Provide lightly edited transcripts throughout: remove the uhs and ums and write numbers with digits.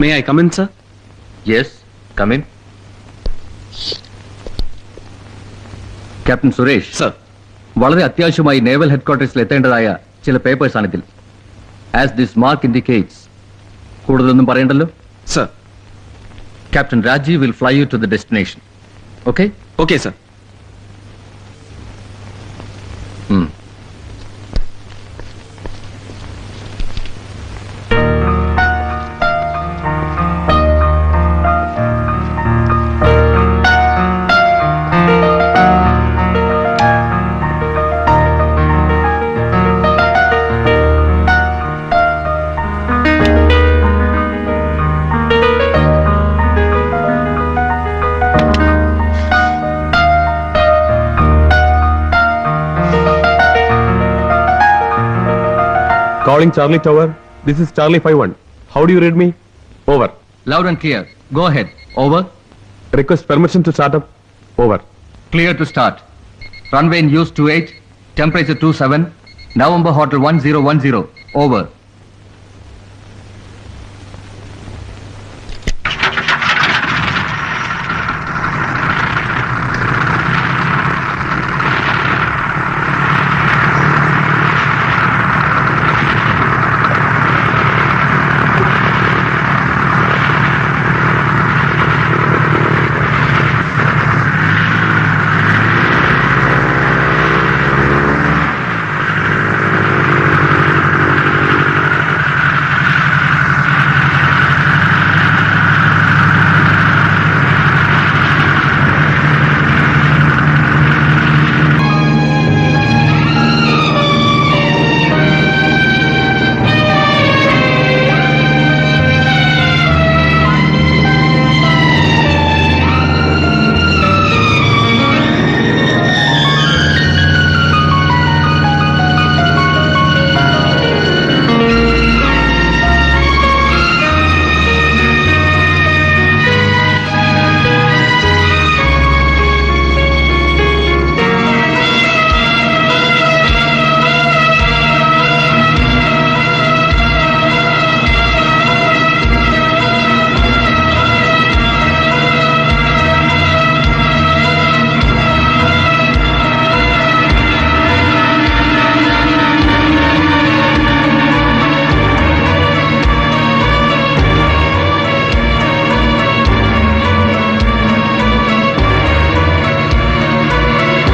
May I come in, sir? Yes, come in. Captain Suresh. Sir. വളരെ അത്യാവശ്യമായി naval ഹെഡ്ക്വാർട്ടേഴ്സിൽ എത്തേണ്ടതായ ചില പേപ്പേഴ്സ് ആണിതിൽ. As this mark indicates. കൂടുതലൊന്നും പറയണ്ടല്ലോ? Sir. Captain Rajiv will fly you to the destination. Okay? Okay, sir. Calling Charlie Tower. This is Charlie 51. How do you read me? Over. Loud and clear. Go ahead. Over. Request permission to start up. Over. Clear to start. Runway in use 28. Temperature 27. November Hotel 1010. Over.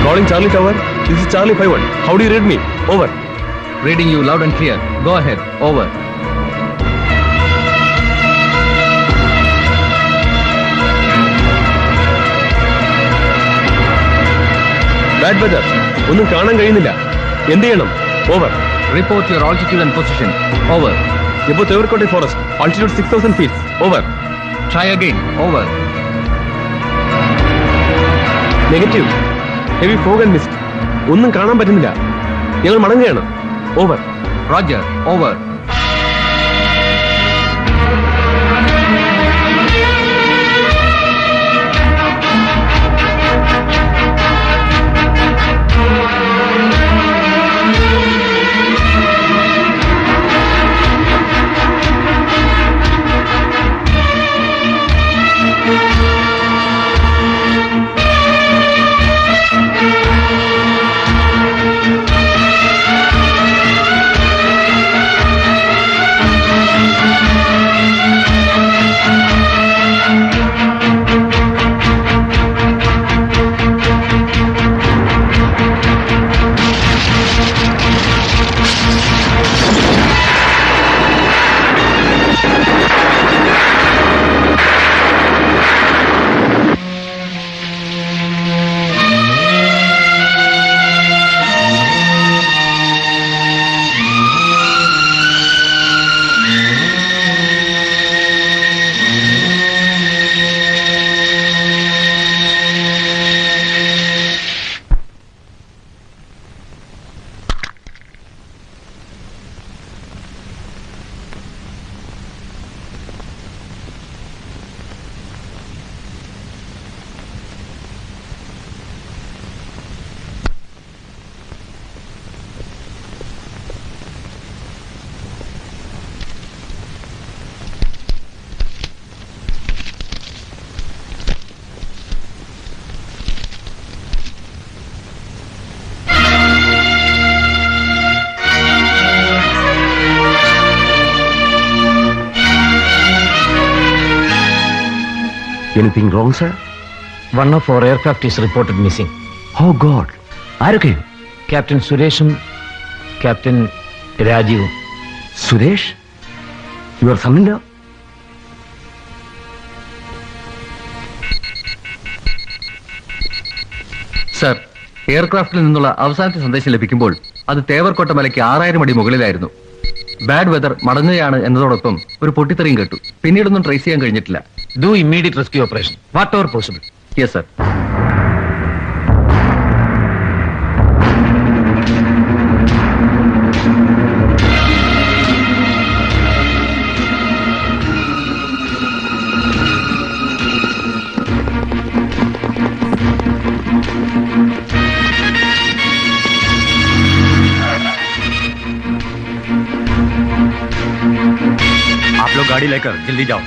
Calling Charlie Tower. This is Charlie 51. How do you read me? Over. Reading you loud and clear. Go ahead. Over. Bad weather. ഒന്നും കാണാൻ കഴിയുന്നില്ല. എന്ത് ചെയ്യണം? Over. Report your altitude and position. Over. Above Tevarkote Forest. Altitude 6,000 feet. Over. Try again. Over. Negative. Heavy fog and mist. ഒന്നും കാണാൻ പറ്റുന്നില്ല. ഞങ്ങൾ മടങ്ങുകയാണ്. Over. Roger. Over. Anything wrong sir? One of our aircraft is reported missing. Oh God, ആരൊക്കെ? Captain സുരേഷും Captain രാജീവും. Suresh, your son in law? Sir, എയർക്രാഫ്റ്റിൽ നിന്നുള്ള അവസാനത്തെ സന്ദേശം ലഭിക്കുമ്പോൾ അത് തേവർക്കോട്ട മലയ്ക്ക് 6000 അടി മുകളിലായിരുന്നു. ബാഡ് വെതർ മടങ്ങുകയാണ് എന്നതോടൊപ്പം ഒരു പൊട്ടിത്തെറിയും കേട്ടു. പിന്നീടൊന്നും ട്രേസ് ചെയ്യാൻ കഴിഞ്ഞിട്ടില്ല. Do immediate rescue operation, whatever possible. Yes sir. आप लोग गाड़ी लेकर जल्दी जाओ.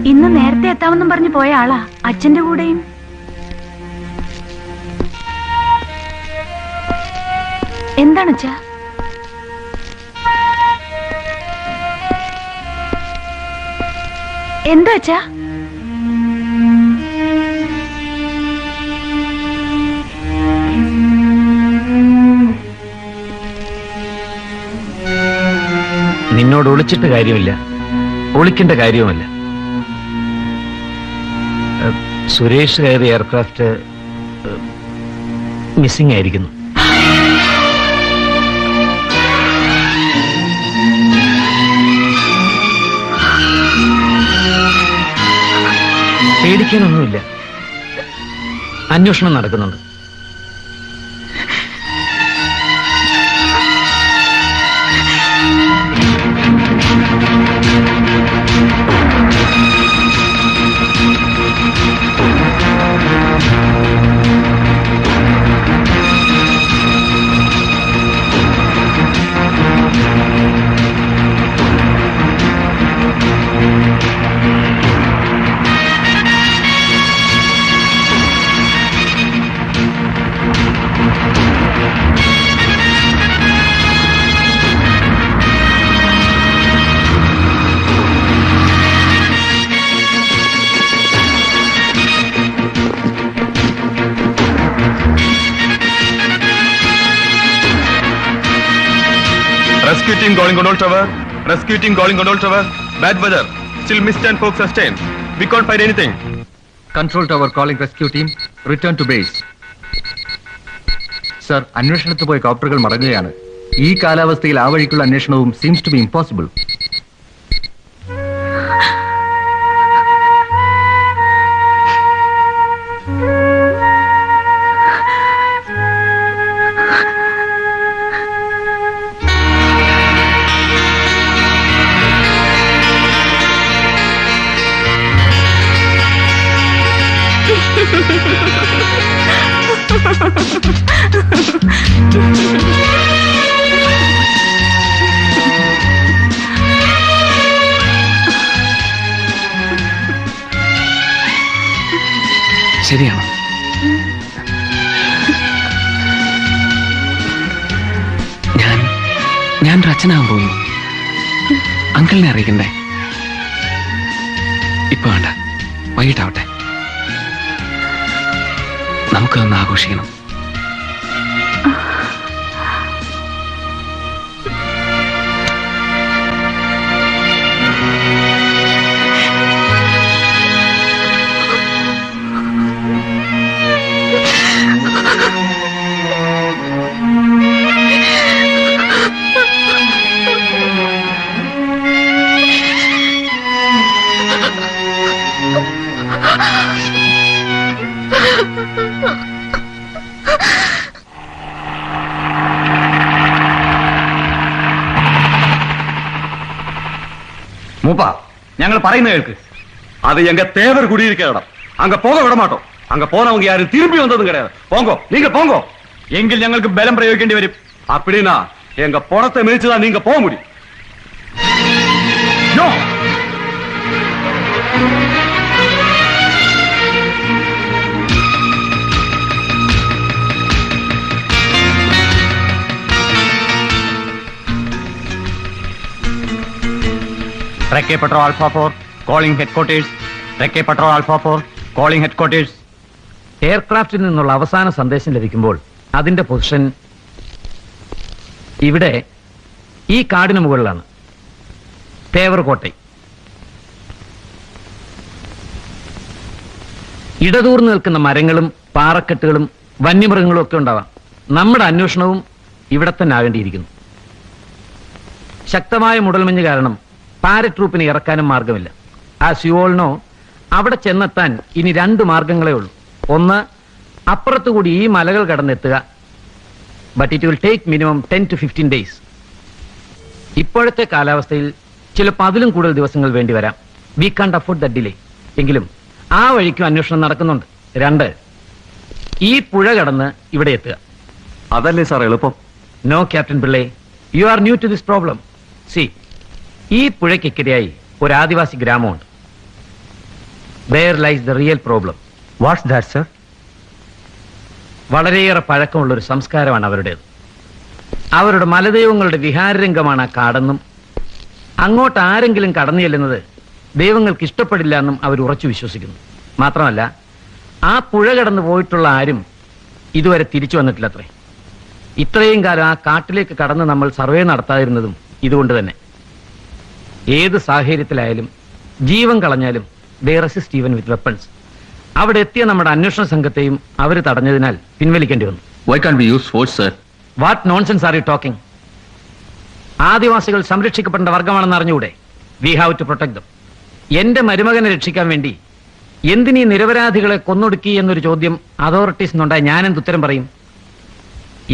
ഇന്ന് നേരത്തെ എത്താമെന്നും പറഞ്ഞു പോയ ആളാ അച്ഛന്റെ കൂടെയും. എന്താണ് അച്ഛാ? എന്താ അച്ഛാ? നിന്നോട് ഒളിച്ചിട്ട് കാര്യമില്ല, ഒളിക്കേണ്ട കാര്യവുമല്ല. സുരേഷ് കയറിയ എയർക്രാഫ്റ്റ് മിസ്സിംഗ് ആയിരിക്കുന്നു. പേടിക്കാനൊന്നുമില്ല, അന്വേഷണം നടക്കുന്നുണ്ട്. Rescue team calling control tower. Rescue team calling control tower. Bad weather. Still mist and fog sustained. We can't find anything. Control tower calling rescue team return to base. Sir, അന്വേഷണത്തിൽ പോയ കോപ്റ്ററുകൾ മടങ്ങുകയാണ്. ഈ കാലാവസ്ഥയിൽ ആ വഴിക്കുള്ള അന്വേഷണവും സീംസ് ടു ബി ഇംപോസിബിൾ. ശരിയാണ്. ഞാനൊരു അച്ഛനാകാൻ പോകുന്നു. അങ്കിളിനെ അറിയിക്കണ്ടേ? ഇപ്പൊ വേണ്ട, വൈകിട്ടാവട്ടെ. നമുക്കൊന്ന് ആഘോഷിക്കണം. ഞങ്ങൾ പറയുന്ന കേൾക്ക്. அது எங்க தேவர் குடியிருக்க இடம். அங்க போக விட மாட்டோம். அங்க போனவங்க யாரும் திரும்பி வந்ததும் கிடையாது. போங்கோ, நீங்க போங்கோ. എങ്കിൽ ഞങ്ങൾക്ക് ബലം പ്രയോഗിക്കേണ്ടി വരും. அப்படின்னா எங்க பணத்தை மிதிச்சுதான் நீங்க போக முடியும். No! Recce Patrol Alpha 4, calling headquarters. Recce Patrol Alpha 4, calling headquarters. എയർക്രാഫ്റ്റിൽ നിന്നുള്ള അവസാന സന്ദേശം ലഭിക്കുമ്പോൾ അതിന്റെ പൊസിഷൻ ഇവിടെ ഈ കാടിന് മുകളിലാണ്. തേവർകോട്ടൈ. ഇടതൂർന്ന് നിൽക്കുന്ന മരങ്ങളും പാറക്കെട്ടുകളും വന്യമൃഗങ്ങളും ഒക്കെ ഉണ്ടാവാം. നമ്മുടെ അന്വേഷണവും ഇവിടെ തന്നെ ആകേണ്ടിയിരിക്കുന്നു. ശക്തമായ മുടൽമഞ്ഞ് കാരണം പാരട്രൂപ്പിനെ ഇറക്കാനും മാർഗമില്ല. ആസ് യു ഓൾ നോ, അവിടെ ചെന്നെത്താൻ ഇനി 2 മാർഗങ്ങളേ ഉള്ളൂ. ഒന്ന്, അപ്പുറത്തുകൂടി ഈ മലകൾ കടന്നെത്തുക. But it will take minimum 10 to 15 days. ഇപ്പോഴത്തെ കാലാവസ്ഥയിൽ ചിലപ്പോൾ അതിലും കൂടുതൽ ദിവസങ്ങൾ വേണ്ടി വരാം. We can't afford the delay. എങ്കിലും ആ വഴിക്കും അന്വേഷണം നടക്കുന്നുണ്ട്. 2, ഈ പുഴ കടന്ന് ഇവിടെ എത്തുക. അതല്ലേ സാർ എളുപ്പം? No captain Pillai, you are new to this problem. See, ഈ പുഴയ്ക്കിക്കരയായി ഒരു ആദിവാസി ഗ്രാമമുണ്ട്. There lies the real problem. What's that, sir? വളരെയേറെ പഴക്കമുള്ളൊരു സംസ്കാരമാണ് അവരുടേത്. അവരുടെ മലദൈവങ്ങളുടെ വിഹാരരംഗമാണ് ആ കാടെന്നും അങ്ങോട്ട് ആരെങ്കിലും കടന്നു ചെല്ലുന്നത് ദൈവങ്ങൾക്ക് ഇഷ്ടപ്പെടില്ല എന്നും അവർ ഉറച്ചു വിശ്വസിക്കുന്നു. മാത്രമല്ല, ആ പുഴ കടന്നു പോയിട്ടുള്ള ആരും ഇതുവരെ തിരിച്ചു വന്നിട്ടില്ലത്രേ. ഇത്രയും കാലം ആ കാട്ടിലേക്ക് കടന്ന് നമ്മൾ സർവേ നടത്താതിരുന്നതും ഇതുകൊണ്ട് തന്നെ. ഏത് സാഹചര്യത്തിലായാലും ജീവൻ കളഞ്ഞാലും they resist even with weapons. അവിടെ എത്തിയ നമ്മുടെ അന്വേഷണ സംഘത്തെയും അവർ തടഞ്ഞതിനാൽ പിൻവലിക്കേണ്ടി വന്നു. Why can't we use force, sir? What nonsense are you talking? ആദിവാസികൾ സംരക്ഷിക്കപ്പെടേണ്ട വർഗമാണെന്ന് അറിഞ്ഞുകൂടെ? We have to protect them. എന്റെ മരുമകനെ രക്ഷിക്കാൻ വേണ്ടി എന്തിനീ നിരപരാധികളെ കൊന്നൊടുക്കി എന്നൊരു ചോദ്യം അതോറിറ്റീസ് നിന്നുണ്ടായി ഞാൻ എന്തുത്തരം പറയും?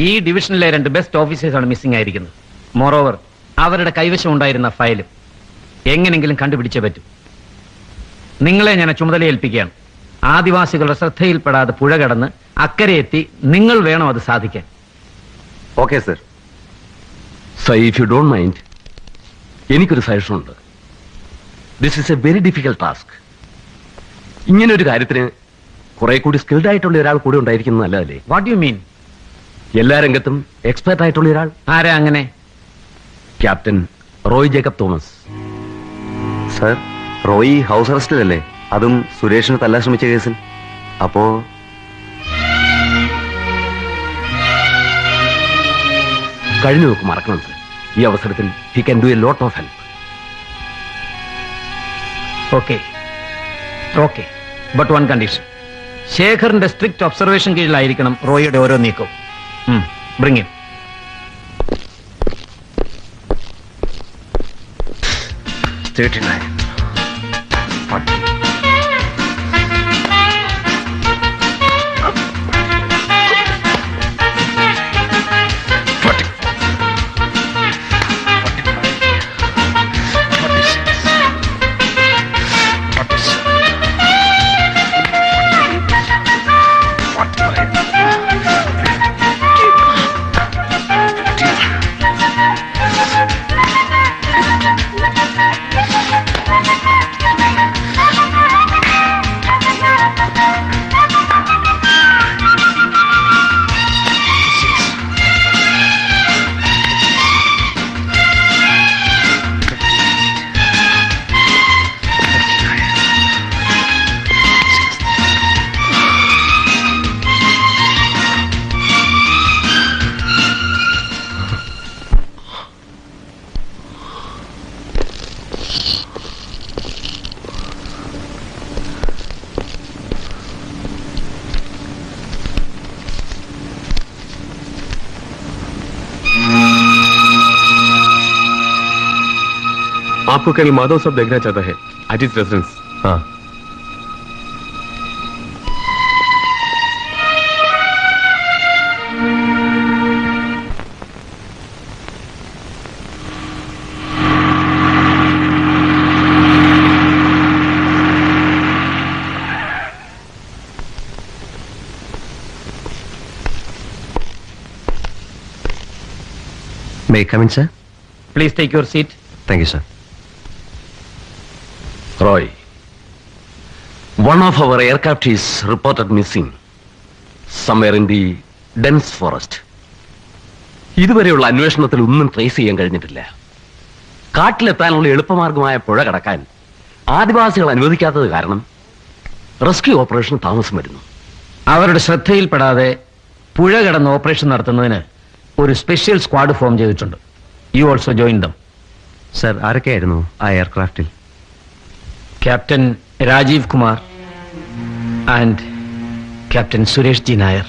ഈ ഡിവിഷനിലെ 2 ബെസ്റ്റ് ഓഫീസേഴ്സാണ് മിസ്സിംഗ് ആയിരിക്കുന്നത്. മോറോവർ, അവരുടെ കൈവശം ഉണ്ടായിരുന്ന ഫയലും എങ്ങനെങ്കിലും കണ്ടുപിടിച്ചേ പറ്റൂ. നിങ്ങളെ ഞാൻ ചുമതല ഏൽപ്പിക്കുകയാണ്. ആദിവാസികളുടെ ശ്രദ്ധയിൽപ്പെടാതെ പുഴ കടന്ന് അക്കരെ എത്തി നിങ്ങൾ വേണം അത് സാധിക്കാൻ. Okay, sir. Sir, if you don't mind, എനിക്കൊരു സജഷൻ ഉണ്ട്. This is A very difficult task. ഇങ്ങനെ ഒരു കാര്യത്തിന് കുറെ കൂടി സ്കിൽഡ് ആയിട്ടുള്ള ഒരാൾ കൂടെ ഉണ്ടായിരിക്കുന്നത് നല്ലതല്ലേ? What you mean? എല്ലാ രംഗത്തും എക്സ്പെർട്ട് ആയിട്ടുള്ള ഒരാൾ. ആരാ അങ്ങനെ? Captain Roy Jacob Thomas. Sir, Roy house അറസ്റ്റിലല്ലേ? അതും സുരേഷിന് തല്ലാൻ ശ്രമിച്ച കേസിൽ. അപ്പോ കഴിഞ്ഞു നോക്ക് മറക്കണം സർ. ഈ അവസരത്തിൽ he can do a lot of help. Okay okay, but one condition. ശേഖറിന്റെ സ്ട്രിക്റ്റ് ഒബ്സർവേഷൻ കീഴിലായിരിക്കണം റോയിയുടെ ഓരോ നീക്കവും. Bring in. आपको कल माधव साहब देखना चाहता है एट हिज रेजिडेंस. हाँ. May come in sir? Please take your seat. Thank you sir. Roy, one of our aircraft is reported missing somewhere in the dense forest. ഇതുവരെയുള്ള അന്വേഷണത്തിൽ ഒന്നും ട്രേസ് ചെയ്യാൻ കഴിഞ്ഞിട്ടില്ല. കാട്ടിലെത്താനുള്ള എളുപ്പമാർഗമായ പുഴ കടക്കാൻ ആദിവാസികൾ അനുവദിക്കാത്തത് കാരണം റെസ്ക്യൂ ഓപ്പറേഷൻ താമസം വരുന്നു. അവരുടെ ശ്രദ്ധയിൽപ്പെടാതെ പുഴ കടന്ന് ഓപ്പറേഷൻ നടത്തുന്നതിന് ഒരു സ്പെഷ്യൽ സ്ക്വാഡ് ഫോം ചെയ്തിട്ടുണ്ട്. You also join them. Sir, ആരൊക്കെയായിരുന്നു ആ എയർക്രാഫ്റ്റിൽ? Captain Rajiv Kumar and captain Suresh G Nair.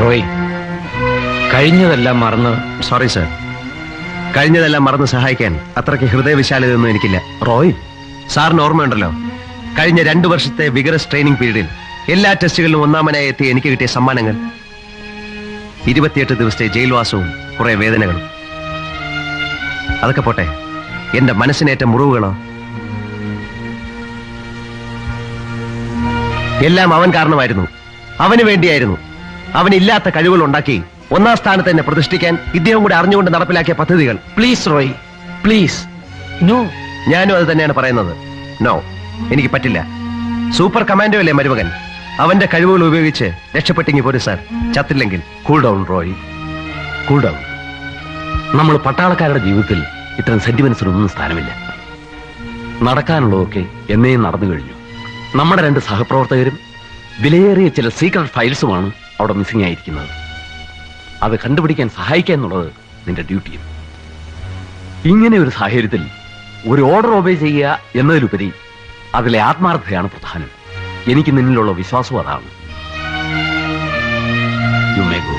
Roy, കഴിഞ്ഞതെല്ലാം മറന്ന്. സോറി സർ, കഴിഞ്ഞതെല്ലാം മറന്ന് സഹായിക്കാൻ അത്രയ്ക്ക് ഹൃദയവിശാലതയൊന്നും എനിക്കില്ല. റോയ്, സാറിന് ഓർമ്മയുണ്ടല്ലോ, കഴിഞ്ഞ 2 വർഷത്തെ വിഗറസ് ട്രെയിനിങ് പീരീഡിൽ എല്ലാ ടെസ്റ്റുകളിലും ഒന്നാമനായി എത്തി എനിക്ക് കിട്ടിയ സമ്മാനങ്ങൾ. 28 ദിവസത്തെ ജയിൽവാസവും കുറെ വേദനകളും. അതൊക്കെ പോട്ടെ, എന്റെ മനസ്സിനേറ്റ മുറിവുകളോ? എല്ലാം അവൻ കാരണമായിരുന്നു, അവന് വേണ്ടിയായിരുന്നു. അവനില്ലാത്ത കഴിവുകൾ ഉണ്ടാക്കി 1ാം സ്ഥാനത്ത് തന്നെ പ്രതിഷ്ഠിക്കാൻ ഇദ്ദേഹം കൂടെ അറിഞ്ഞുകൊണ്ട് നടപ്പിലാക്കിയ പദ്ധതികൾ. Please Roy, please. നോ. ഞാനും അത് തന്നെയാണ് പറയുന്നത്. നോ, എനിക്ക് പറ്റില്ല. സൂപ്പർ കമാൻഡോ അല്ലേ മരുമകൻ, അവന്റെ കഴിവുകൾ ഉപയോഗിച്ച് രക്ഷപ്പെട്ടെങ്കിൽ പോലും സാർ, ചത്തില്ലെങ്കിൽ. Cool down Roy, cool down. നമ്മൾ പട്ടാളക്കാരുടെ ജീവിതത്തിൽ ഇത്തരം സെന്റിമെന്റ്സിനൊന്നും സ്ഥാനമില്ല. നടക്കാനുള്ളതൊക്കെ എന്നേയും നടന്നു കഴിഞ്ഞു. നമ്മുടെ 2 സഹപ്രവർത്തകരും വിലയേറിയ ചില സീക്രട്ട് ഫയൽസുമാണ് അവിടെ മിസ്സിംഗ് ആയിരിക്കുന്നത്. അത് കണ്ടുപിടിക്കാൻ സഹായിക്കുക എന്നുള്ളത് നിന്റെ ഡ്യൂട്ടിയും. ഇങ്ങനെ ഒരു സാഹചര്യത്തിൽ ഒരു ഓർഡർ ഒബേ ചെയ്യുക എന്നതിലുപരി അതിലെ ആത്മാർത്ഥതയാണ് പ്രധാനം. എനിക്ക് നിന്നിലുള്ള വിശ്വാസവും അതാണ്. You may go.